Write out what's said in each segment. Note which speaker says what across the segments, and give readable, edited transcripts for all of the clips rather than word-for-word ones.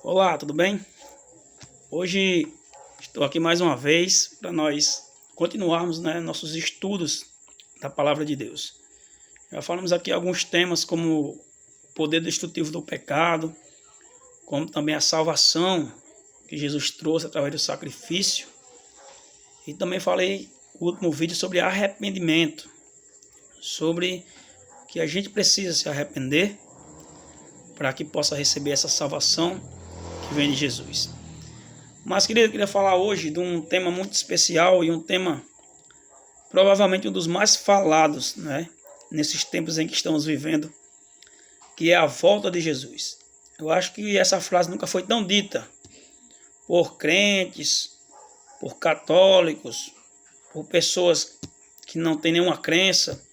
Speaker 1: Olá, tudo bem? Hoje estou aqui mais uma vez para nós continuarmos, nossos estudos da Palavra de Deus. Já falamos aqui alguns temas como o poder destrutivo do pecado, como também a salvação que Jesus trouxe através do sacrifício. E também falei no último vídeo sobre arrependimento, sobre que a gente precisa se arrepender para que possa receber essa salvação que vem de Jesus. Mas, querido, eu queria falar hoje de um tema muito especial e um tema provavelmente um dos mais falados, nesses tempos em que estamos vivendo, que é a volta de Jesus. Eu acho que essa frase nunca foi tão dita por crentes, por católicos, por pessoas que não têm nenhuma crença,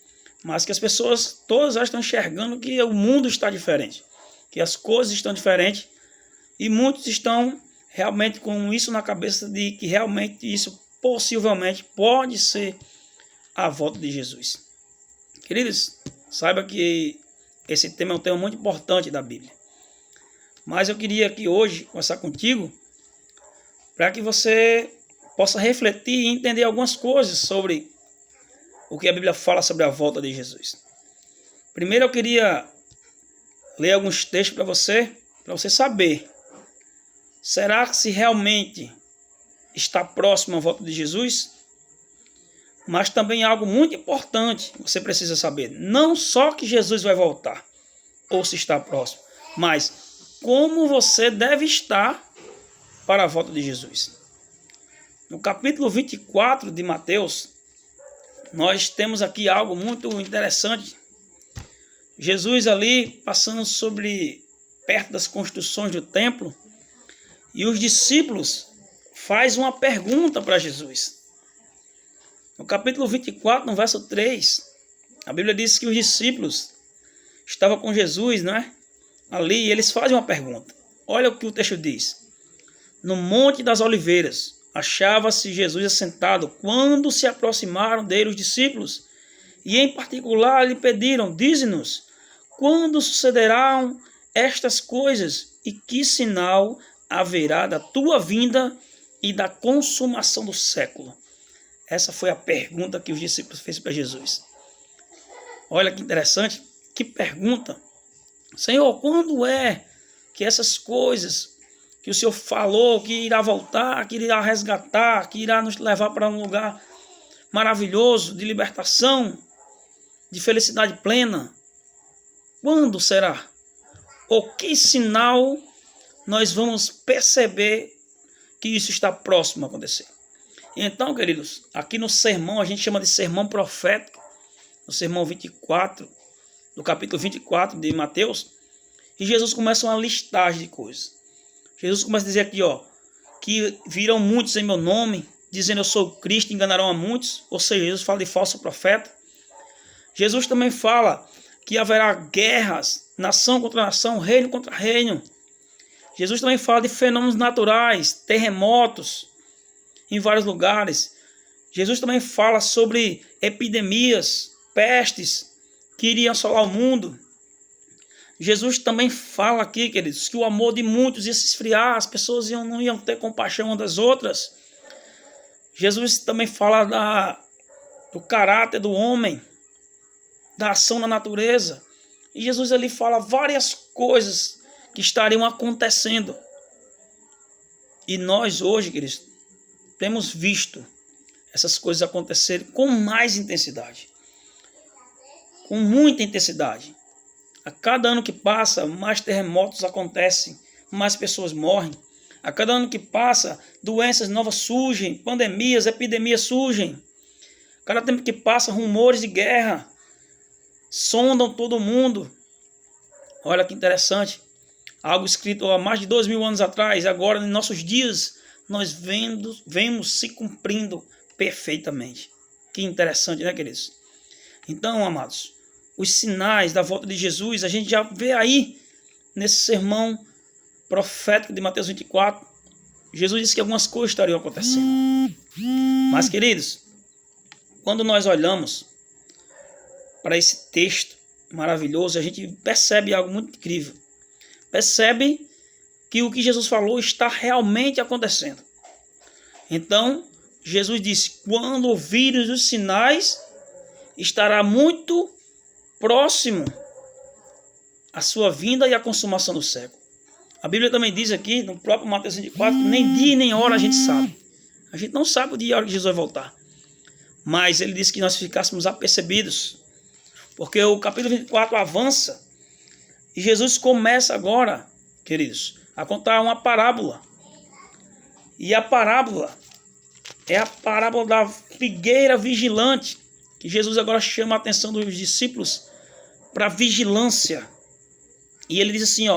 Speaker 1: mas que as pessoas todas já estão enxergando que o mundo está diferente, que as coisas estão diferentes, e muitos estão realmente com isso na cabeça de que realmente isso possivelmente pode ser a volta de Jesus. Queridos, saiba que esse tema é um tema muito importante da Bíblia. Mas eu queria aqui hoje conversar contigo para que você possa refletir e entender algumas coisas sobre o que a Bíblia fala sobre a volta de Jesus. Primeiro eu queria ler alguns textos para você saber. Será que se realmente está próximo à volta de Jesus? Mas também algo muito importante você precisa saber. Não só que Jesus vai voltar, ou se está próximo, mas como você deve estar para a volta de Jesus. No capítulo 24 de Mateus, nós temos aqui algo muito interessante. Jesus ali passando perto das construções do templo, e os discípulos fazem uma pergunta para Jesus. No capítulo 24, no verso 3, a Bíblia diz que os discípulos estavam com Jesus, ali, e eles fazem uma pergunta. Olha o que o texto diz. No Monte das Oliveiras, achava-se Jesus assentado quando se aproximaram dele os discípulos, e em particular lhe pediram, dize-nos, quando sucederão estas coisas e que sinal haverá da tua vinda e da consumação do século? Essa foi a pergunta que os discípulos fez para Jesus. Olha que interessante, que pergunta. Senhor, quando é que essas coisas que o Senhor falou, que irá voltar, que irá resgatar, que irá nos levar para um lugar maravilhoso, de libertação, de felicidade plena, quando será? Ou que sinal nós vamos perceber que isso está próximo a acontecer? Então, queridos, aqui no sermão, a gente chama de sermão profético, no sermão 24, do capítulo 24 de Mateus, e Jesus começa uma listagem de coisas. Jesus começa a dizer aqui, que virão muitos em meu nome, dizendo eu sou o Cristo, enganarão a muitos, ou seja, Jesus fala de falso profeta. Jesus também fala que haverá guerras, nação contra nação, reino contra reino. Jesus também fala de fenômenos naturais, terremotos em vários lugares. Jesus também fala sobre epidemias, pestes que iriam assolar o mundo. Jesus também fala aqui, queridos, que o amor de muitos ia se esfriar, as pessoas não iam ter compaixão umas das outras. Jesus também fala do caráter do homem, da ação na natureza. E Jesus ali fala várias coisas que estariam acontecendo. E nós hoje, queridos, temos visto essas coisas acontecerem com mais intensidade. Com muita intensidade. A cada ano que passa, mais terremotos acontecem, mais pessoas morrem. A cada ano que passa, doenças novas surgem, pandemias, epidemias surgem. Cada tempo que passa, rumores de guerra sondam todo mundo. Olha que interessante. Algo escrito há mais de 2000 anos atrás, agora em nossos dias, nós vemos se cumprindo perfeitamente. Que interessante, queridos? Então, amados, os sinais da volta de Jesus, a gente já vê aí nesse sermão profético de Mateus 24. Jesus disse que algumas coisas estariam acontecendo. Mas, queridos, quando nós olhamos para esse texto maravilhoso, a gente percebe algo muito incrível. Percebe que o que Jesus falou está realmente acontecendo. Então, Jesus disse: quando ouvires os sinais, estará muito próximo a sua vinda e a consumação do século. A Bíblia também diz aqui, no próprio Mateus 24, que nem dia nem hora a gente sabe. A gente não sabe o dia e a hora que Jesus vai voltar. Mas ele disse que nós ficássemos apercebidos. Porque o capítulo 24 avança e Jesus começa agora, queridos, a contar uma parábola. E a parábola é a parábola da figueira vigilante, que Jesus agora chama a atenção dos discípulos para vigilância. E ele diz assim,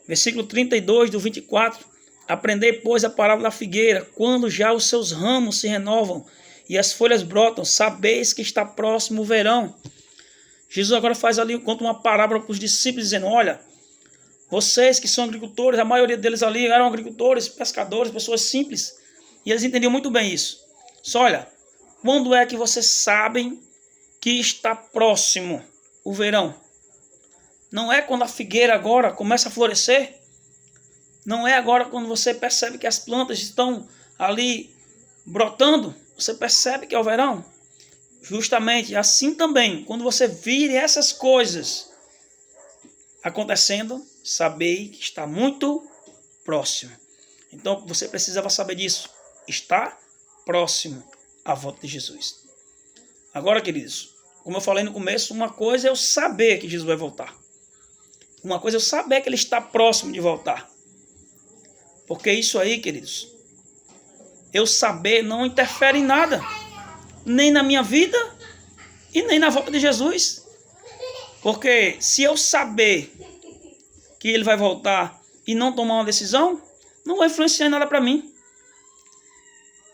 Speaker 1: versículo 32 do 24: aprendei, pois, a parábola da figueira, quando já os seus ramos se renovam e as folhas brotam, sabeis que está próximo o verão. Jesus agora conta uma parábola para os discípulos, dizendo: olha, vocês que são agricultores, a maioria deles ali eram agricultores, pescadores, pessoas simples, e eles entendiam muito bem isso. Só olha, quando é que vocês sabem que está próximo o verão? Não é quando a figueira agora começa a florescer? Não é agora quando você percebe que as plantas estão ali brotando? Você percebe que é o verão? Justamente assim também, quando você vir essas coisas acontecendo, sabei que está muito próximo. Então você precisava saber disso. Está próximo a volta de Jesus. Agora, queridos, como eu falei no começo, uma coisa é eu saber que Jesus vai voltar. Uma coisa é eu saber que ele está próximo de voltar. Porque isso aí, queridos, eu saber não interfere em nada. Nem na minha vida e nem na volta de Jesus. Porque se eu saber que ele vai voltar e não tomar uma decisão, não vai influenciar em nada para mim.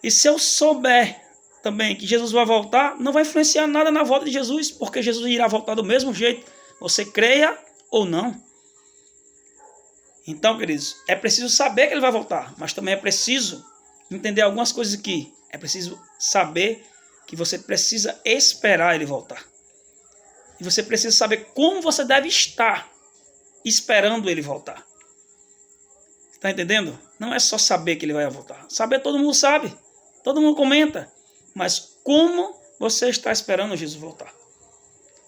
Speaker 1: E se eu souber também que Jesus vai voltar, não vai influenciar nada na volta de Jesus, porque Jesus irá voltar do mesmo jeito, você creia ou não. Então, queridos, é preciso saber que ele vai voltar, mas também é preciso entender algumas coisas aqui. É preciso saber que você precisa esperar ele voltar. E você precisa saber como você deve estar esperando ele voltar. Está entendendo? Não é só saber que ele vai voltar. Saber todo mundo sabe. Todo mundo comenta. Mas como você está esperando Jesus voltar?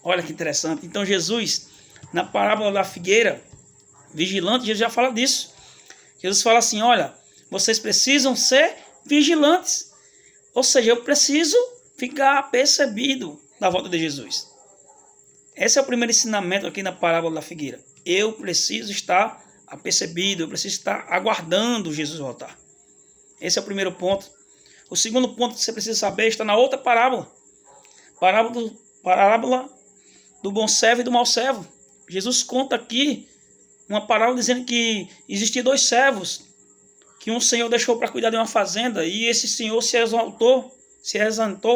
Speaker 1: Olha que interessante. Então Jesus, na parábola da figueira vigilante, Jesus já fala disso. Jesus fala assim, olha, vocês precisam ser vigilantes. Ou seja, eu preciso ficar apercebido na volta de Jesus. Esse é o primeiro ensinamento aqui na parábola da figueira. Eu preciso estar apercebido, eu preciso estar aguardando Jesus voltar. Esse é o primeiro ponto. O segundo ponto que você precisa saber está na outra parábola. Parábola do bom servo e do mau servo. Jesus conta aqui uma parábola dizendo que existiam dois servos, que um senhor deixou para cuidar de uma fazenda, e esse senhor se exaltou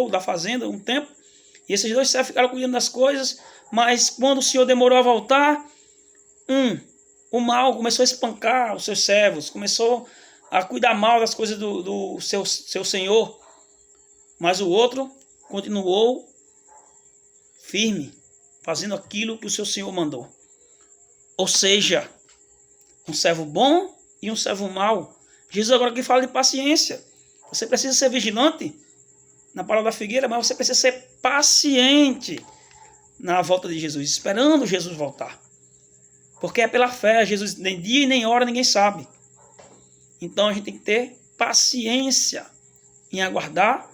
Speaker 1: da fazenda um tempo, e esses dois servos ficaram cuidando das coisas, mas quando o senhor demorou a voltar, o mal começou a espancar os seus servos, começou a cuidar mal das coisas do seu senhor, mas o outro continuou firme, fazendo aquilo que o seu senhor mandou. Ou seja, um servo bom e um servo mau. Jesus agora aqui fala de paciência. Você precisa ser vigilante na parábola da figueira, mas você precisa ser paciente na volta de Jesus, esperando Jesus voltar. Porque é pela fé, Jesus nem dia e nem hora ninguém sabe. Então a gente tem que ter paciência em aguardar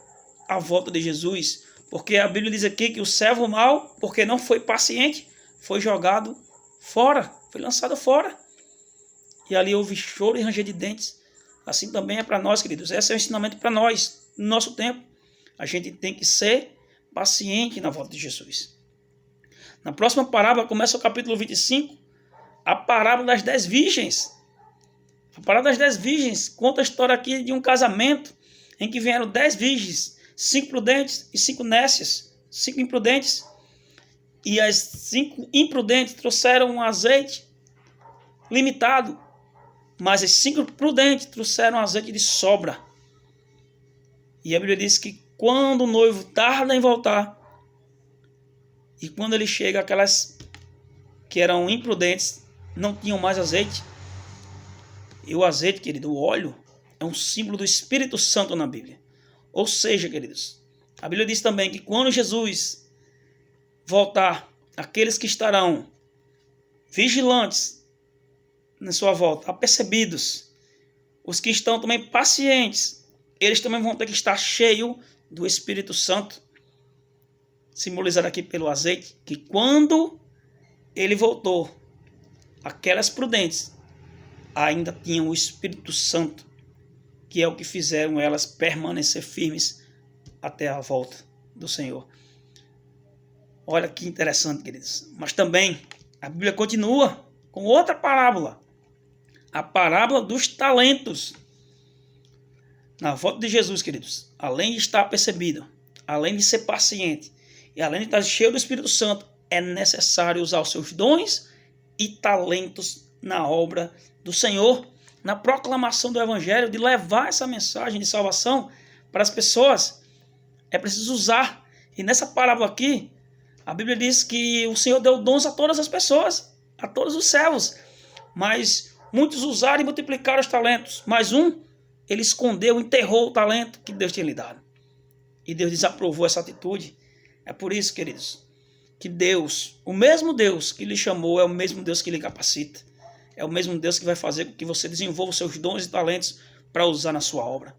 Speaker 1: a volta de Jesus. Porque a Bíblia diz aqui que o servo mau, porque não foi paciente, foi jogado fora, foi lançado fora. E ali houve choro e ranger de dentes. Assim também é para nós, queridos. Esse é o ensinamento para nós, no nosso tempo. A gente tem que ser paciente na volta de Jesus. Na próxima parábola, começa o capítulo 25, a parábola das 10 virgens. A parábola das 10 virgens conta a história aqui de um casamento em que vieram 10 virgens, 5 prudentes e 5 nécias, 5 imprudentes. E as 5 imprudentes trouxeram um azeite limitado, mas as 5 prudentes trouxeram um azeite de sobra. E a Bíblia diz que quando o noivo tarda em voltar, e quando ele chega, aquelas que eram imprudentes não tinham mais azeite. E o azeite, querido, o óleo, é um símbolo do Espírito Santo na Bíblia. Ou seja, queridos, a Bíblia diz também que quando Jesus voltar, aqueles que estarão vigilantes na sua volta, apercebidos, os que estão também pacientes, eles também vão ter que estar cheios do Espírito Santo, simbolizado aqui pelo azeite, que quando ele voltou, aquelas prudentes ainda tinham o Espírito Santo, que é o que fizeram elas permanecer firmes até a volta do Senhor. Olha que interessante, queridos. Mas também a Bíblia continua com outra parábola, a parábola dos talentos. Na volta de Jesus, queridos, além de estar percebido, além de ser paciente e além de estar cheio do Espírito Santo, é necessário usar os seus dons e talentos na obra do Senhor, na proclamação do Evangelho, de levar essa mensagem de salvação para as pessoas. É preciso usar. E nessa parábola aqui, a Bíblia diz que o Senhor deu dons a todas as pessoas, a todos os servos. Mas muitos usaram e multiplicaram os talentos. Mas ele escondeu, enterrou o talento que Deus tinha lhe dado. E Deus desaprovou essa atitude. É por isso, queridos, que Deus, o mesmo Deus que lhe chamou, é o mesmo Deus que lhe capacita. É o mesmo Deus que vai fazer com que você desenvolva os seus dons e talentos para usar na sua obra.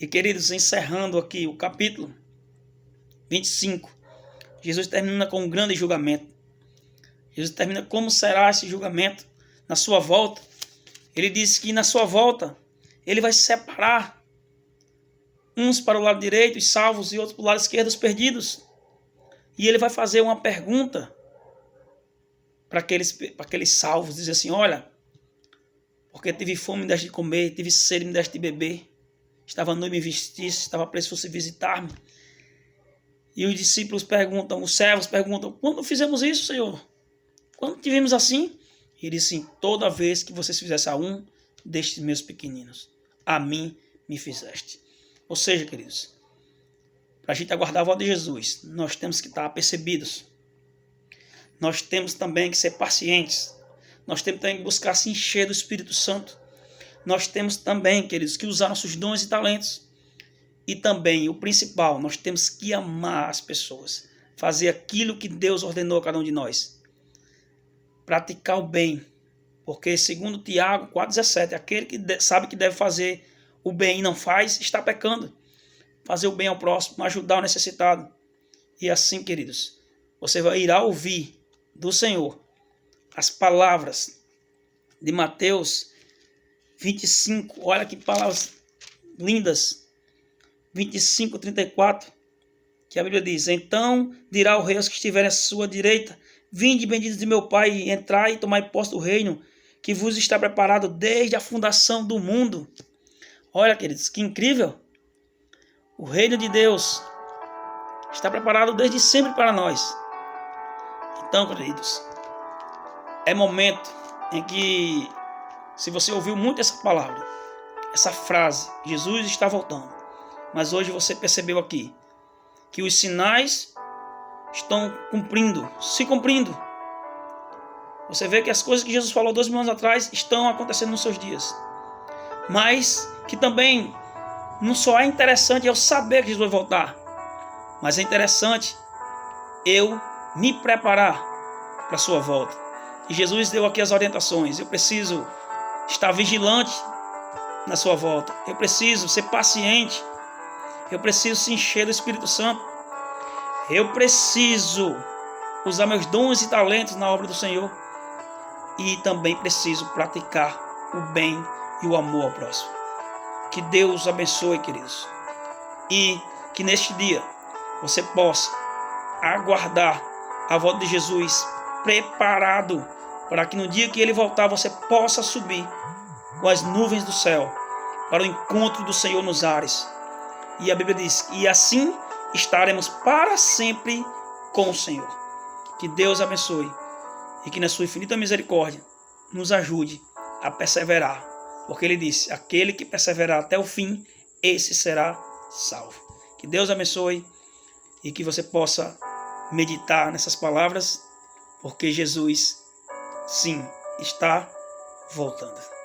Speaker 1: E, queridos, encerrando aqui o capítulo 25, Jesus termina com um grande julgamento. Jesus termina como será esse julgamento na sua volta. Ele diz que na sua volta ele vai separar uns para o lado direito, os salvos, e outros para o lado esquerdo, os perdidos. E ele vai fazer uma pergunta para aqueles salvos, dizer assim: olha, porque tive fome, me deste de comer, tive sede, me deste de beber, estava nu e me vestisse, estava preso, fosse visitar-me. E os discípulos perguntam, os servos perguntam: quando fizemos isso, Senhor? Quando tivemos assim? E ele disse: toda vez que vocês fizessem a um destes meus pequeninos, a mim me fizeste. Ou seja, queridos, para a gente aguardar a volta de Jesus, nós temos que estar apercebidos. Nós temos também que ser pacientes. Nós temos também que buscar se encher do Espírito Santo. Nós temos também, queridos, que usar nossos dons e talentos. E também, o principal, nós temos que amar as pessoas. Fazer aquilo que Deus ordenou a cada um de nós. Praticar o bem. Porque, segundo Tiago 4,17, aquele que sabe que deve fazer o bem e não faz, está pecando. Fazer o bem ao próximo, ajudar o necessitado. E assim, queridos, você irá ouvir do Senhor as palavras de Mateus 25. Olha que palavras lindas. 25, 34. Que a Bíblia diz: então dirá o rei aos que estiverem à sua direita: vinde, benditos de meu Pai, e entrai e tomai posse do reino que vos está preparado desde a fundação do mundo. Olha, queridos, que incrível. O reino de Deus está preparado desde sempre para nós. Então, queridos, é momento em que, se você ouviu muito essa palavra, essa frase, Jesus está voltando, mas hoje você percebeu aqui que os sinais estão se cumprindo. Você vê que as coisas que Jesus falou 2.000 anos atrás estão acontecendo nos seus dias. Mas que também não só é interessante eu saber que Jesus vai voltar, mas é interessante eu me preparar para a sua volta. E Jesus deu aqui as orientações. Eu preciso estar vigilante na sua volta. Eu preciso ser paciente. Eu preciso se encher do Espírito Santo. Eu preciso usar meus dons e talentos na obra do Senhor. E também preciso praticar o bem e o amor ao próximo. Que Deus abençoe, queridos. E que neste dia você possa aguardar a volta de Jesus preparado para que no dia que ele voltar você possa subir com as nuvens do céu para o encontro do Senhor nos ares. E a Bíblia diz: e assim estaremos para sempre com o Senhor. Que Deus abençoe e que na sua infinita misericórdia nos ajude a perseverar, porque ele disse: aquele que perseverar até o fim, esse será salvo. Que Deus abençoe e que você possa meditar nessas palavras, porque Jesus, sim, está voltando.